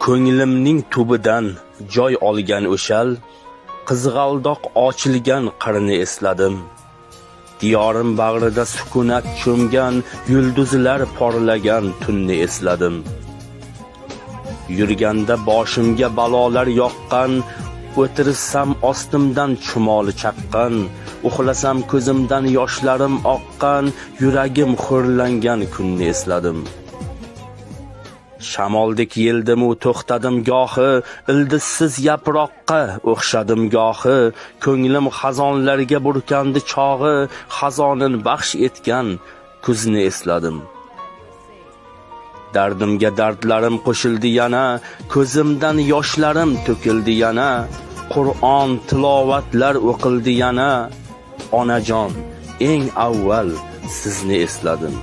Ko'nglimning tubidan joy olgan o'shal, qizg'aldoq ochilgan qirni esladim. Diyorim bag'rida sukunat cho'mgan, yulduzlar porlagan tunni esladim. Yurganda boshimga balolar yoqqan, o'tirsam ostimdan chumoli chaqqan, uxlasam ko'zimdan yoshlarim oqqan, yuragim xo'rlangan kunni esladim. Shamoldek yeldimu to'xtadim gohi, ildizsiz yaproqqa o'xshadim gohi, ko'nglim xazonlarga burkandi chog'i, xazonin baxsh etgan kuzni esladim. Dardimga dardlarim qo'shildi yana, ko'zimdan yoshlarim to'kildi yana, Qur'on tilovatlar o'qildi yana, onajon, eng avval sizni esladim.